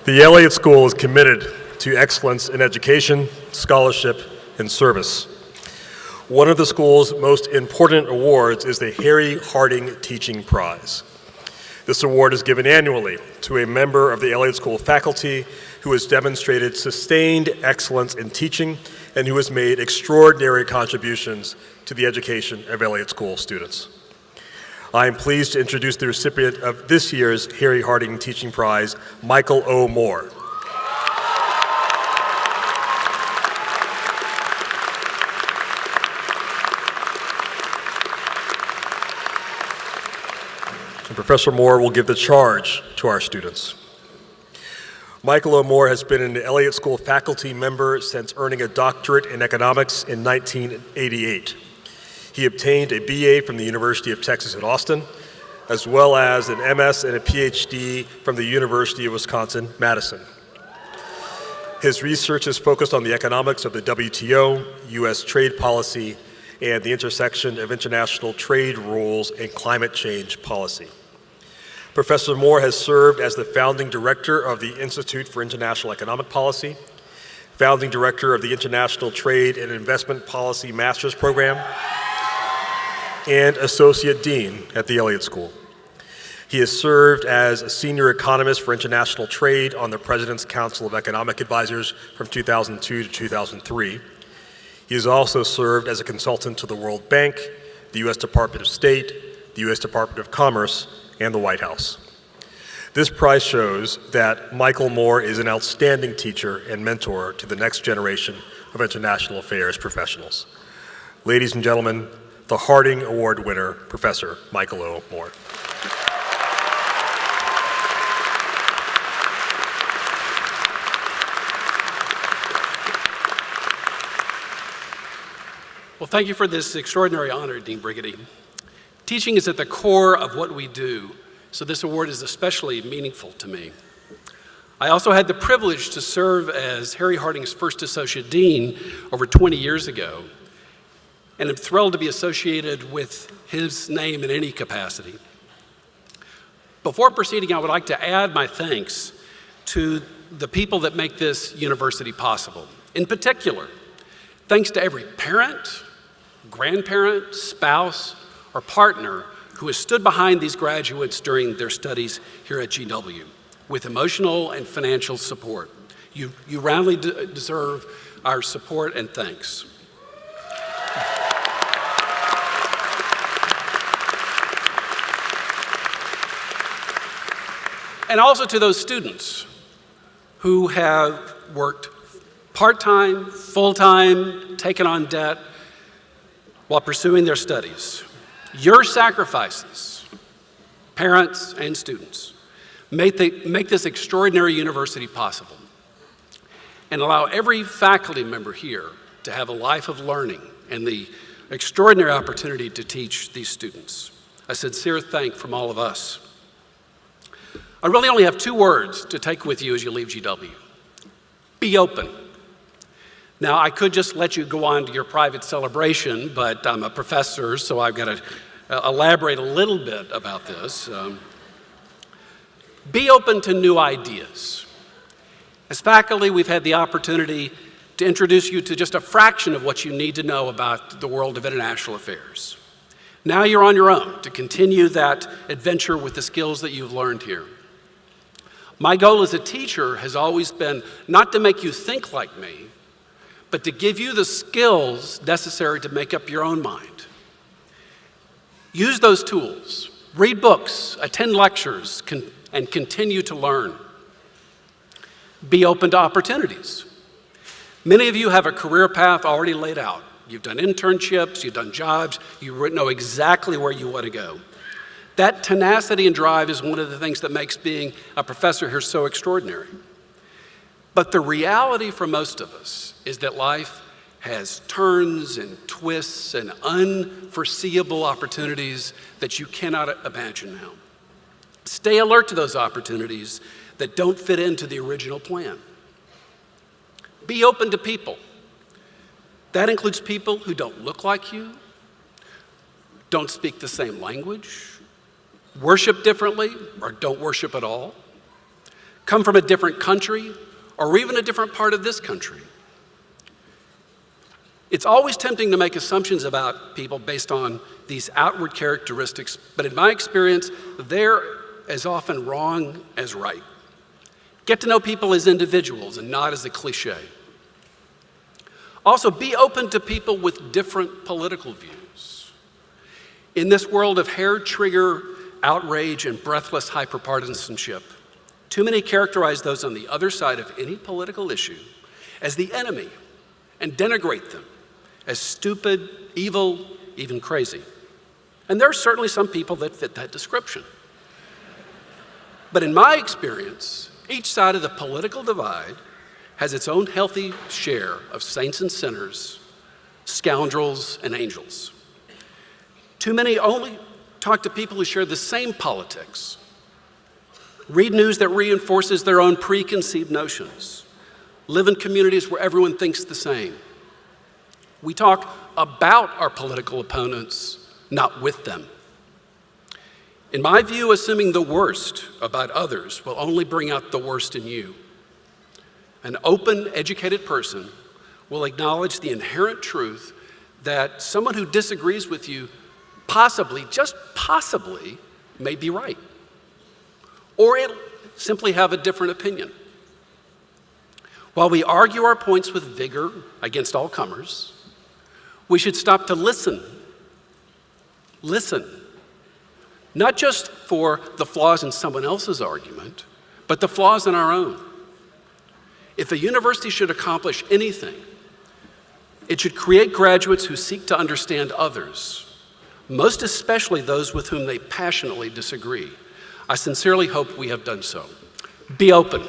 The Elliott School is committed to excellence in education, scholarship, and service. One of the school's most important awards is the Harry Harding Teaching Prize. This award is given annually to a member of the Elliott School faculty who has demonstrated sustained excellence in teaching and who has made extraordinary contributions to the education of Elliott School students. I am pleased to introduce the recipient of this year's Harry Harding Teaching Prize, Michael O. Moore. And Professor Moore will give the charge to our students. Michael O. Moore has been an Elliott School faculty member since earning a doctorate in economics in 1988. He obtained a BA from the University of Texas at Austin, as well as an MS and a PhD from the University of Wisconsin-Madison. His research is focused on the economics of the WTO, U.S. trade policy, and the intersection of international trade rules and climate change policy. Professor Moore has served as the founding director of the Institute for International Economic Policy, founding director of the International Trade and Investment Policy Master's Program, and Associate Dean at the Elliott School. He has served as a senior economist for international trade on the President's Council of Economic Advisors from 2002 to 2003. He has also served as a consultant to the World Bank, the U.S. Department of State, the U.S. Department of Commerce, and the White House. This prize shows that Michael Moore is an outstanding teacher and mentor to the next generation of international affairs professionals. Ladies and gentlemen, the Harding Award winner, Professor Michael O. Moore. Well, thank you for this extraordinary honor, Dean Brigady. Teaching is at the core of what we do, so this award is especially meaningful to me. I also had the privilege to serve as Harry Harding's first associate dean over 20 years ago, and I'm thrilled to be associated with his name in any capacity. Before proceeding, I would like to add my thanks to the people that make this university possible. In particular, thanks to every parent, grandparent, spouse, or partner who has stood behind these graduates during their studies here at GW with emotional and financial support. You roundly deserve our support and thanks. And also to those students who have worked part-time, full-time, taken on debt while pursuing their studies. Your sacrifices, parents and students, make this extraordinary university possible and allow every faculty member here to have a life of learning and the extraordinary opportunity to teach these students. A sincere thank from all of us. I really only have two words to take with you as you leave GW. Be open. Now, I could just let you go on to your private celebration, but I'm a professor, so I've got to elaborate a little bit about this. Be open to new ideas. As faculty, we've had the opportunity to introduce you to just a fraction of what you need to know about the world of international affairs. Now you're on your own to continue that adventure with the skills that you've learned here. My goal as a teacher has always been not to make you think like me, but to give you the skills necessary to make up your own mind. Use those tools. Read books, attend lectures, and continue to learn. Be open to opportunities. Many of you have a career path already laid out. You've done internships, you've done jobs, you know exactly where you want to go. That tenacity and drive is one of the things that makes being a professor here so extraordinary. But the reality for most of us is that life has turns and twists and unforeseeable opportunities that you cannot imagine now. Stay alert to those opportunities that don't fit into the original plan. Be open to people. That includes people who don't look like you, don't speak the same language, worship differently, or don't worship at all. come from a different country, or even a different part of this country. It's always tempting to make assumptions about people based on these outward characteristics, but in my experience, they're as often wrong as right. Get to know people as individuals and not as a cliche. Also, be open to people with different political views. In this world of hair-trigger outrage and breathless hyperpartisanship, too many characterize those on the other side of any political issue as the enemy and denigrate them as stupid, evil, even crazy. And there are certainly some people that fit that description. But in my experience, each side of the political divide has its own healthy share of saints and sinners, scoundrels and angels. Too many only talk to people who share the same politics, read news that reinforces their own preconceived notions, live in communities where everyone thinks the same. We talk about our political opponents, not with them. In my view, assuming the worst about others will only bring out the worst in you. An open, educated person will acknowledge the inherent truth that someone who disagrees with you possibly, just possibly, may be right. Or it'll simply have a different opinion. While we argue our points with vigor against all comers, we should stop to listen. Listen. Not just for the flaws in someone else's argument, but the flaws in our own. If a university should accomplish anything, it should create graduates who seek to understand others, most especially those with whom they passionately disagree. I sincerely hope we have done so. Be open.